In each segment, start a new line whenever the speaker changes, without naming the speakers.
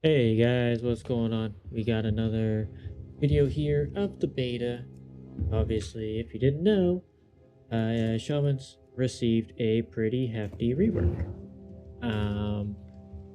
Hey guys, what's going on? We got another video here of the beta. Obviously, if you didn't know, Shaman's received a pretty hefty rework. Um,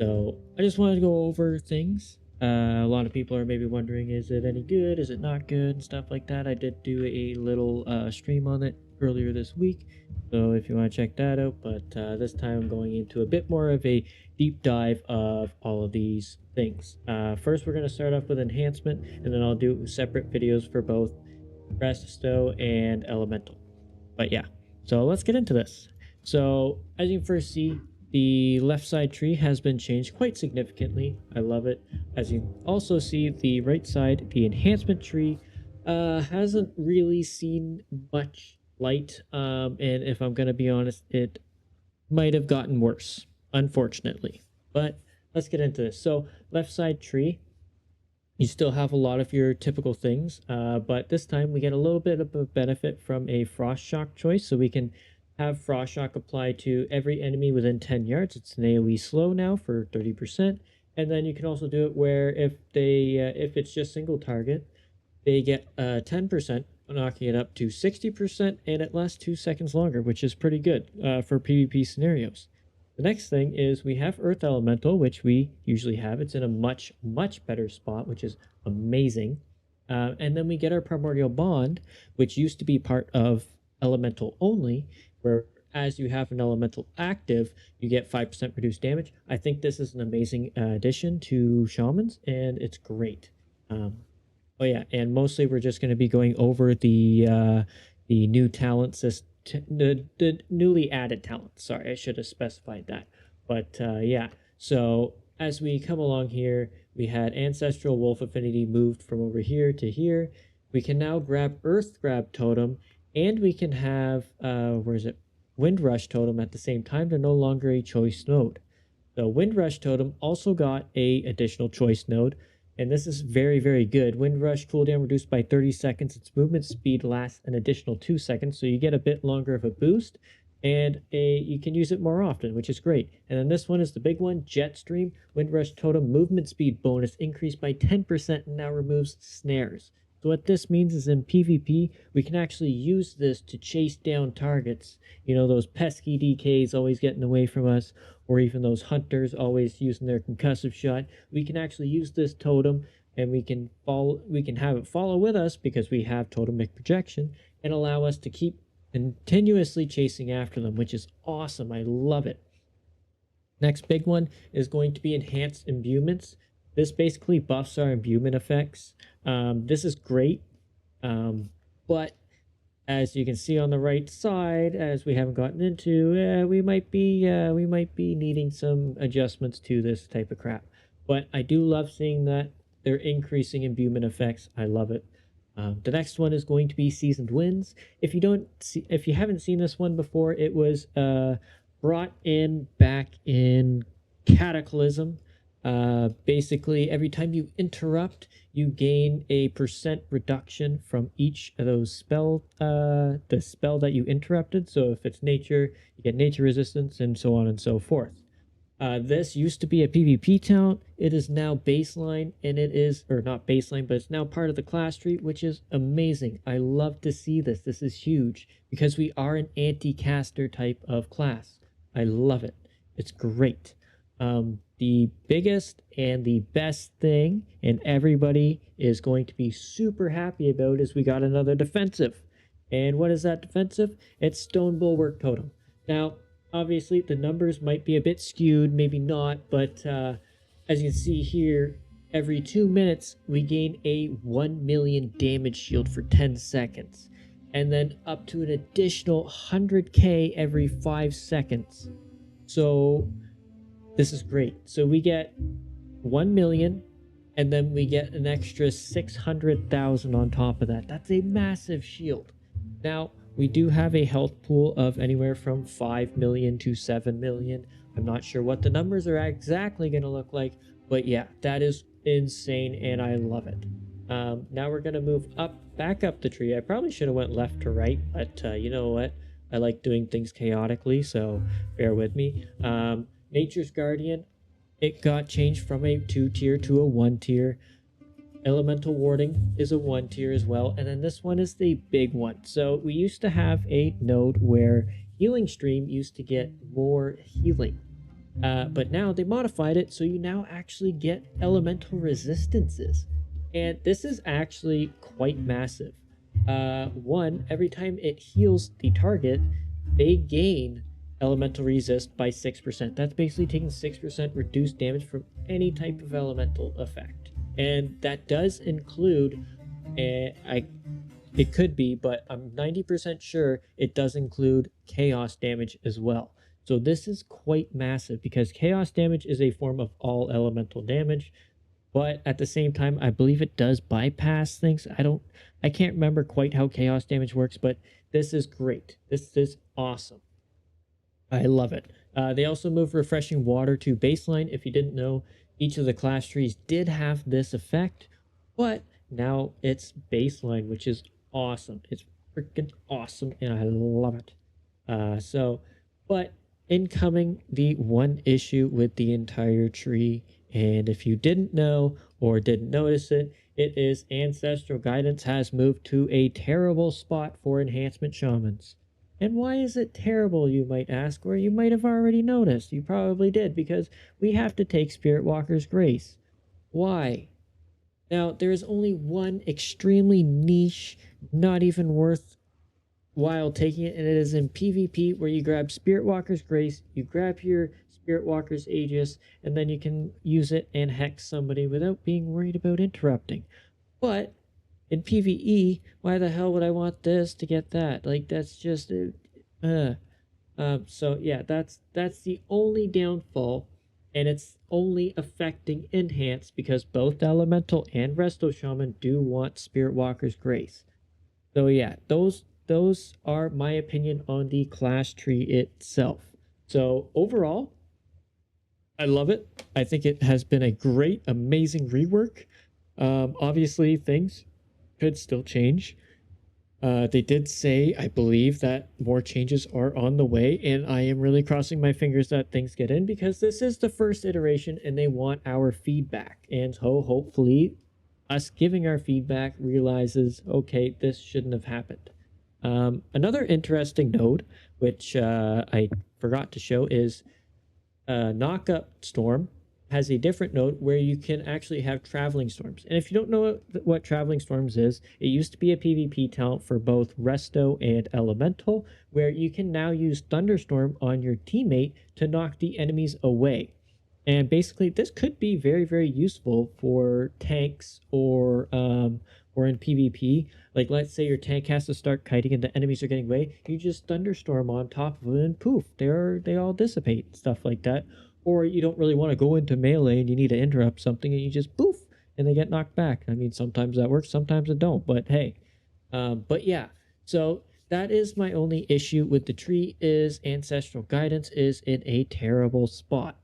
so I just wanted to go over things. A lot of people are maybe wondering, is it any good? Is it not good? And stuff like that. I did do a little stream on it earlier this week. So if you want to check that out, but this time I'm going into a bit more of a deep dive of all of these things. First, we're going to start off with enhancement, and then I'll do separate videos for both Resto and Elemental. But yeah, so let's get into this. So as you can first see, the left side tree has been changed quite significantly. I love it. As you also see, the right side, the enhancement tree, hasn't really seen much light. And if I'm going to be honest, it might have gotten worse, unfortunately. But let's get into this. So left side tree, you still have a lot of your typical things, but this time we get a little bit of a benefit from a Frost Shock choice. So we can have Frost Shock apply to every enemy within 10 yards. It's an AoE slow now for 30%. And then you can also do it where if it's just single target, they get 10%, knocking it up to 60%, and it lasts 2 seconds longer, which is pretty good for PvP scenarios. The next thing is we have Earth Elemental, which we usually have. It's in a much, much better spot, which is amazing. And then we get our Primordial Bond, which used to be part of Elemental only, where as you have an Elemental active, you get 5% reduced damage. I think this is an amazing addition to Shamans, and it's great. Oh yeah, and mostly we're just going to be going over the new talent system, the newly added talent. Sorry, I should have specified that. But yeah, so as we come along here, we had Ancestral Wolf Affinity moved from over here to here. We can now grab Earth Grab Totem, and we can have where is it? Wind Rush Totem at the same time. They're no longer a choice node. The Wind Rush Totem also got a additional choice node, and this is very, very good. Wind Rush cooldown reduced by 30 seconds. Its movement speed lasts an additional 2 seconds, so you get a bit longer of a boost, and you can use it more often, which is great. And then this one is the big one, Jetstream. Wind Rush Totem movement speed bonus increased by 10% and now removes snares. So what this means is in PvP, we can actually use this to chase down targets. You know, those pesky DKs always getting away from us, or even those hunters always using their concussive shot. We can actually use this totem, and we can have it follow with us because we have totemic projection, and allow us to keep continuously chasing after them, which is awesome. I love it. Next big one is going to be enhanced imbuements. This basically buffs our imbuement effects. This is great, but as you can see on the right side, as we haven't gotten into, we might be needing some adjustments to this type of crap. But I do love seeing that they're increasing imbuement effects. I love it. The next one is going to be Seasoned Winds. If you haven't seen this one before, it was brought in back in Cataclysm. Basically, every time you interrupt, you gain a % reduction from each of those the spell that you interrupted. So if it's nature, you get nature resistance, and so on and so forth. This used to be a PvP talent. It is now baseline, and it is, or not baseline, but it's now part of the class tree, which is amazing. I love to see this. This is huge because we are an anti-caster type of class. I love it. It's great. The biggest and the best thing, and everybody is going to be super happy about, is we got another defensive. And what is that defensive? It's Stone Bulwark Totem. Now, obviously, the numbers might be a bit skewed, maybe not, but as you can see here, every 2 minutes, we gain a 1 million damage shield for 10 seconds. And then up to an additional 100k every 5 seconds. So this is great. So we get 1 million, and then we get an extra 600,000 on top of that. That's a massive shield. Now, we do have a health pool of anywhere from 5 million to 7 million. I'm not sure what the numbers are exactly going to look like, but yeah, that is insane, and I love it. Now we're going to move back up the tree. I probably should have went left to right, but you know what? I like doing things chaotically, so bear with me. Nature's Guardian, it got changed from a 2-tier to a 1-tier. Elemental warding is a 1-tier as well, and then this one is the big one. So we used to have a node where healing stream used to get more healing, but now they modified it so you now actually get elemental resistances, and this is actually quite massive. One, every time it heals the target, they gain elemental resist by 6%. That's basically taking 6% reduced damage from any type of elemental effect. And that does include, it could be, but I'm 90% sure it does include chaos damage as well. So this is quite massive because chaos damage is a form of all elemental damage, but at the same time, I believe it does bypass things. I can't remember quite how chaos damage works, but this is great. This is awesome. I love it. They also moved refreshing water to baseline. If you didn't know, each of the class trees did have this effect, but now it's baseline, which is awesome. It's freaking awesome, and I love it. But incoming, the one issue with the entire tree, and if you didn't know or didn't notice it, it is Ancestral Guidance has moved to a terrible spot for Enhancement Shamans. And why is it terrible, you might ask, or you might have already noticed. You probably did, because we have to take Spirit Walker's Grace. Why? Now, there is only one extremely niche, not even worthwhile taking it, and it is in PvP, where you grab Spirit Walker's Grace, you grab your Spirit Walker's Aegis, and then you can use it and hex somebody without being worried about interrupting. But in PvE, why the hell would I want this to get that? Like, that's just so yeah, that's the only downfall, and it's only affecting Enhance because both Elemental and Resto Shaman do want Spirit Walker's Grace. So yeah, those are my opinion on the class tree itself. So overall, I love it. I think it has been a great, amazing rework. Obviously, things could still change. They did say, I believe, that more changes are on the way, and I am really crossing my fingers that things get in, because this is the first iteration and they want our feedback. And so hopefully us giving our feedback realizes, okay, this shouldn't have happened. Another interesting node, which I forgot to show, is Knockup Storm has a different node where you can actually have Traveling Storms. And if you don't know what Traveling Storms is, it used to be a PvP talent for both Resto and Elemental, where you can now use Thunderstorm on your teammate to knock the enemies away. And basically, this could be very, very useful for tanks or in PvP. Like, let's say your tank has to start kiting and the enemies are getting away. You just Thunderstorm on top of them and poof, they all dissipate, stuff like that. Or you don't really want to go into melee and you need to interrupt something and you just poof and they get knocked back. I mean, sometimes that works, sometimes it don't, but hey. But yeah, so that is my only issue with the tree, is Ancestral Guidance is in a terrible spot.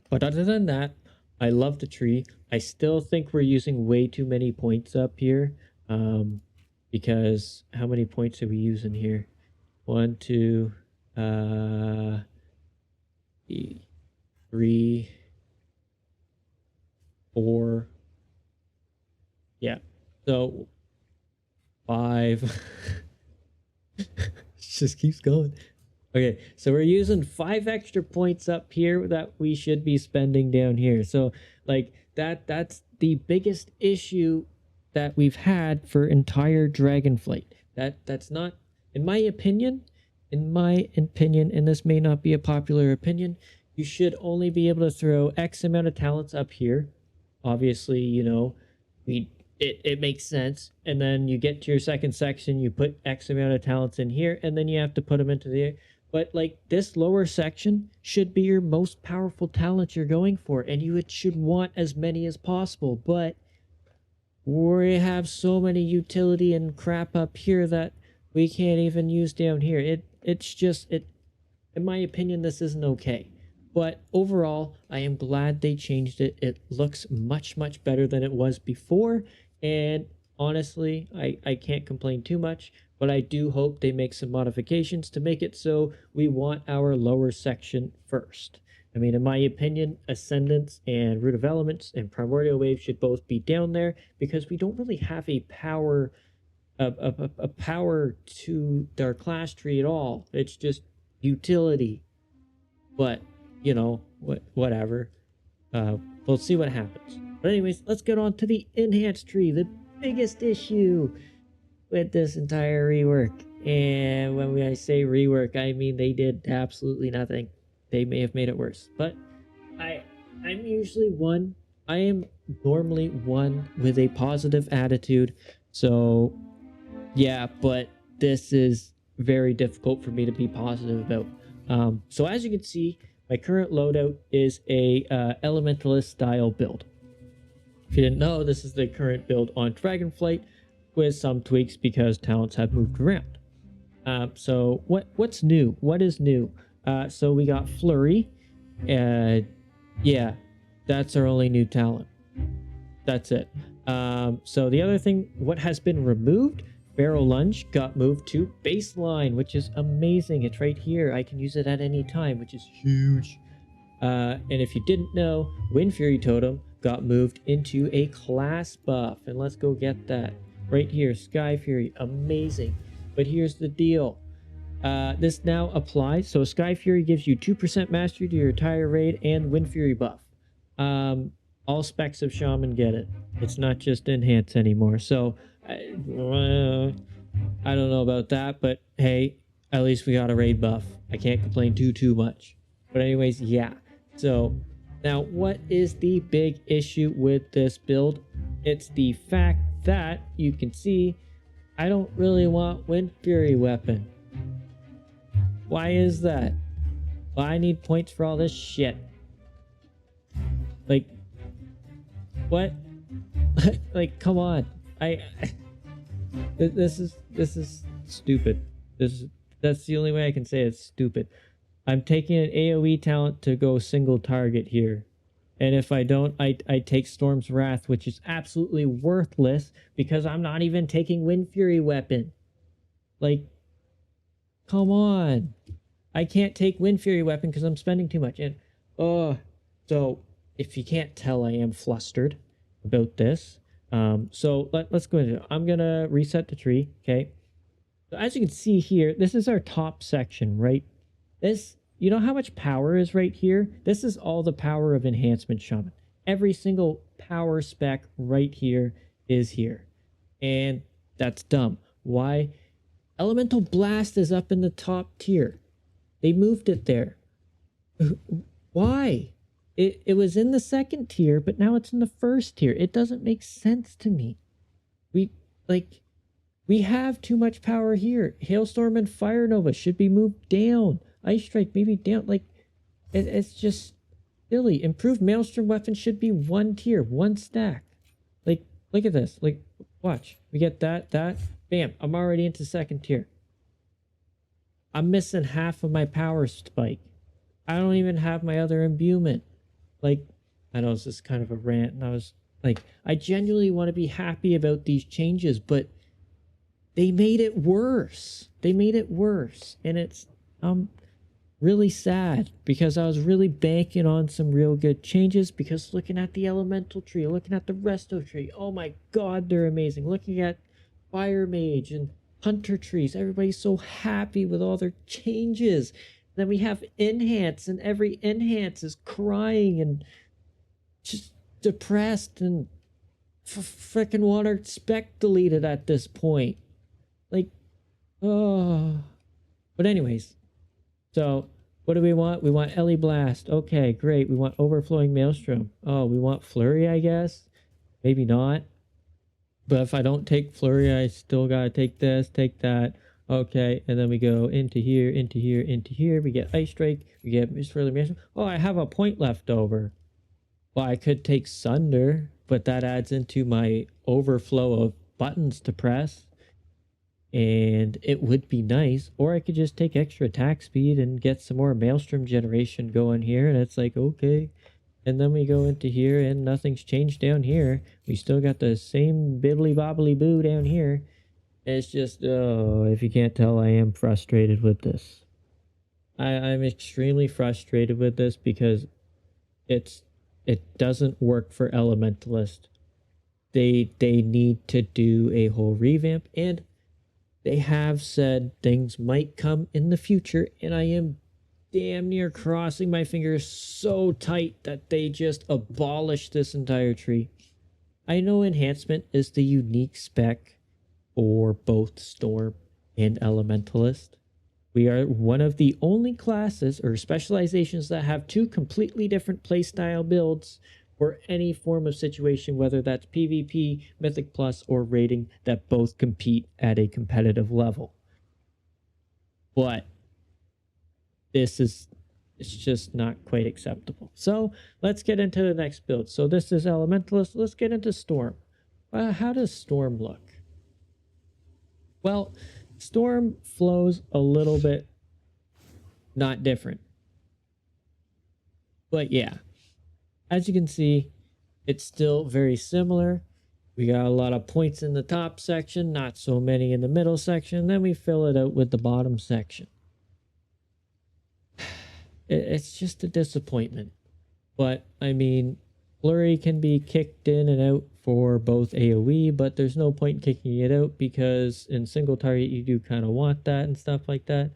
But other than that, I love the tree. I still think we're using way too many points up here. Because how many points are we using here? 1, 2, 3, 4. Yeah. So 5. Just keeps going. Okay, so we're using 5 extra points up here that we should be spending down here. So like that's the biggest issue that we've had for entire Dragonflight. That's not, in my opinion, and this may not be a popular opinion, you should only be able to throw X amount of talents up here. Obviously, you know, it makes sense. And then you get to your second section, you put X amount of talents in here, and then you have to put them into the... But like, this lower section should be your most powerful talent you're going for, and you should want as many as possible. But we have so many utility and crap up here that we can't even use down here. It's just, in my opinion, this isn't okay. But overall, I am glad they changed it. It looks much, much better than it was before. And honestly, I can't complain too much, but I do hope they make some modifications to make it so we want our lower section first. I mean, in my opinion, Ascendance and Root of Elements and Primordial Wave should both be down there because we don't really have a power power to their class tree at all. It's just utility. But, you know, whatever. We'll see what happens. But anyways, let's get on to the enhanced tree, the biggest issue with this entire rework. And when I say rework, I mean they did absolutely nothing. They may have made it worse. But I'm usually one. I am normally one with a positive attitude. So yeah, but this is very difficult for me to be positive about. So as you can see, my current loadout is a Elementalist style build. If you didn't know, this is the current build on Dragonflight with some tweaks because talents have moved around. So what's new? What is new? So we got Flurry. Yeah, that's our only new talent. That's it. So the other thing, what has been removed? Barrel Lunge got moved to Baseline, which is amazing. It's right here. I can use it at any time, which is huge. And if you didn't know, Wind Fury Totem got moved into a class buff. And let's go get that. Right here, Sky Fury, amazing. But here's the deal. This now applies. So Sky Fury gives you 2% mastery to your entire raid and Wind Fury buff. All specs of Shaman get it. It's not just Enhance anymore. So I don't know about that, but hey, at least we got a raid buff. I can't complain too much. But anyways, yeah. So now what is the big issue with this build? It's the fact that you can see I don't really want Wind Fury weapon. Why is that? Well, I need points for all this shit. Like, what? Like, come on. This is stupid. That's the only way I can say it's stupid. I'm taking an AoE talent to go single target here. And if I don't, I take Storm's Wrath, which is absolutely worthless because I'm not even taking Wind Fury weapon. Like, come on. I can't take Wind Fury weapon because I'm spending too much. And, so if you can't tell, I am flustered about this. So let's go into it. I'm going to reset the tree, okay? So as you can see here, this is our top section, right? This, you know how much power is right here? This is all the power of Enhancement Shaman. Every single power spec right here is here. And that's dumb. Why? Elemental Blast is up in the top tier. They moved it there. Why? It was in the second tier, but now it's in the first tier. It doesn't make sense to me. We have too much power here. Hailstorm and Fire Nova should be moved down. Ice Strike maybe down. Like, it's just silly. Improved Maelstrom weapon should be one tier, one stack. Like, look at this. Like, watch. We get that. Bam. I'm already into second tier. I'm missing half of my power spike. I don't even have my other imbuement. Like, I know this is kind of a rant, and I was like, I genuinely want to be happy about these changes, but they made it worse. They made it worse. And it's really sad because I was really banking on some real good changes because looking at the Elemental tree, looking at the Resto tree, oh my god, they're amazing. Looking at Fire Mage and Hunter trees, everybody's so happy with all their changes. Then we have Enhance, and every Enhance is crying and just depressed and frickin' want our spec deleted at this point. Like, oh. But anyways, so what do we want? We want Ellie Blast. Okay, great. We want Overflowing Maelstrom. Oh, we want Flurry, I guess? Maybe not. But if I don't take Flurry, I still gotta take this, take that. Okay, and then we go into here, into here, into here. We get Ice Strike. We get Further Maelstrom. Oh, I have a point left over. Well, I could take Sunder, but that adds into my overflow of buttons to press. And it would be nice. Or I could just take extra attack speed and get some more Maelstrom generation going here. And it's like, okay. And then we go into here and nothing's changed down here. We still got the same bibbly bobbly boo down here. It's just, oh, if you can't tell, I am frustrated with this. I'm extremely frustrated with this because it doesn't work for Elementalist. They need to do a whole revamp, and they have said things might come in the future, and I am damn near crossing my fingers so tight that they just abolish this entire tree. I know Enhancement is the unique spec for both Storm and Elementalist. We are one of the only classes or specializations that have two completely different playstyle builds for any form of situation, whether that's PvP, Mythic Plus, or raiding, that both compete at a competitive level. But it's just not quite acceptable. So let's get into the next build. So this is Elementalist. Let's get into Storm. How does Storm look? Well, Storm flows a little bit not different. But yeah, as you can see, it's still very similar. We got a lot of points in the top section, not so many in the middle section. Then we fill it out with the bottom section. It's just a disappointment. But, I mean, Flurry can be kicked in and out for both AoE, but there's no point in kicking it out because in single target you do kind of want that and stuff like that.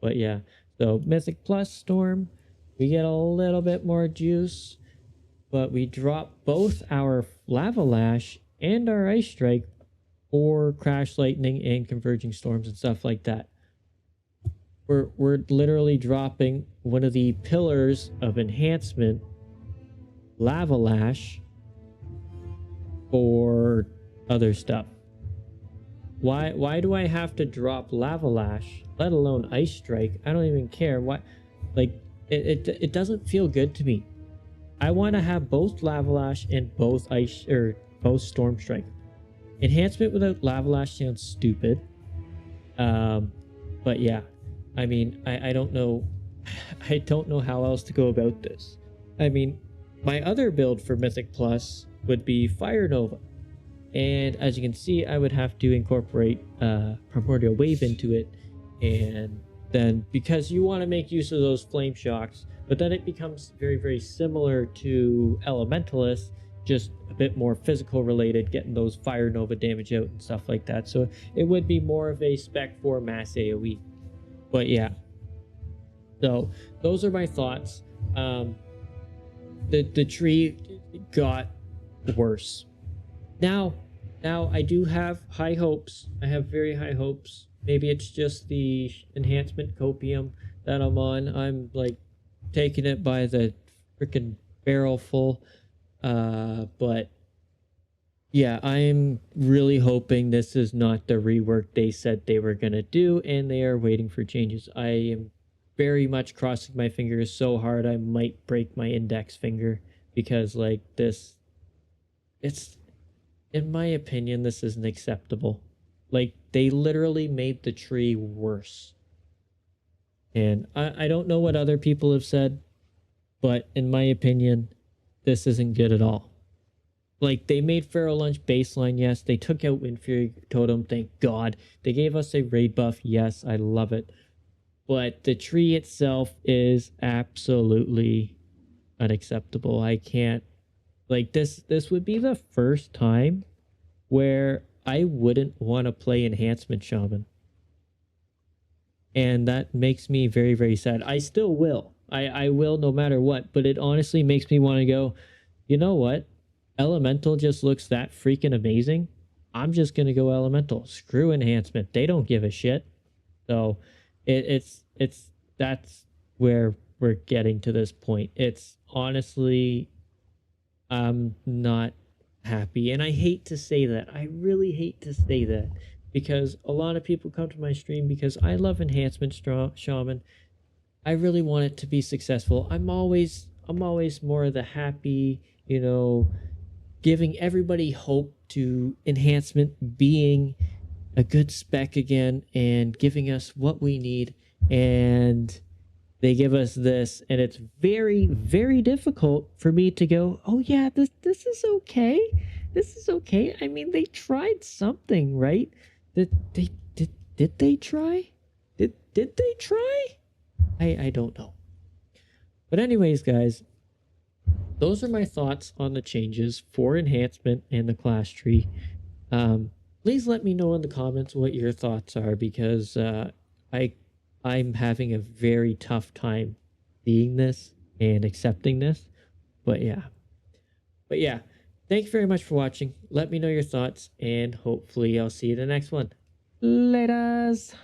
But yeah, so Mythic Plus Storm, we get a little bit more juice, but we drop both our Lava Lash and our Ice Strike for Crash Lightning and Converging Storms and stuff like that. We're literally dropping one of the pillars of enhancement, Lava Lash, for other stuff. Why do I have to drop Lava Lash, let alone Ice Strike? I don't even care. Why? Like, it doesn't feel good to me. I want to have both Lava Lash and both both Storm Strike. Enhancement without Lava Lash sounds stupid. But yeah, I mean, I don't know. I don't know how else to go about this. I mean, my other build for Mythic Plus would be Fire Nova. And as you can see, I would have to incorporate Primordial Wave into it. And then, because you want to make use of those Flame Shocks, but then it becomes very, very similar to Elementalist, just a bit more physical related, getting those Fire Nova damage out and stuff like that. So it would be more of a spec for mass AoE. But yeah. So those are my thoughts. The tree got worse. Now I do have high hopes. I have very high hopes. Maybe it's just the enhancement copium that I'm on. I'm like taking it by the freaking barrel full. But yeah, I'm really hoping this is not the rework they said they were gonna do, and they are waiting for changes. I am very much crossing my fingers so hard I might break my index finger, because like this, it's, in my opinion, this isn't acceptable. Like, they literally made the tree worse. And I don't know what other people have said, but in my opinion, this isn't good at all. Like, they made Pharaoh Lunch baseline, yes. They took out Wind Fury Totem, thank God. They gave us a raid buff, yes, I love it. But the tree itself is absolutely unacceptable. I can't, like, this would be the first time where I wouldn't want to play Enhancement Shaman. And that makes me very, very sad. I still will. I will no matter what, but it honestly makes me want to go, you know what? Elemental just looks that freaking amazing. I'm just going to go Elemental. Screw Enhancement. They don't give a shit. So that's where we're getting to this point. It's honestly, I'm not happy. And I hate to say that. I really hate to say that, because a lot of people come to my stream because I love Enhancement Shaman. I really want it to be successful. I'm always more of the happy, you know, giving everybody hope to Enhancement being a good spec again and giving us what we need. And they give us this, and it's very, very difficult for me to go, oh yeah, this is okay. This is okay. I mean, they tried something, right? Did they try? Did they try? I don't know. But anyways, guys, those are my thoughts on the changes for enhancement and the class tree. Please let me know in the comments what your thoughts are, because I I'm having a very tough time seeing this and accepting this. But yeah. But yeah, thank you very much for watching. Let me know your thoughts, and hopefully I'll see you in the next one. Laters!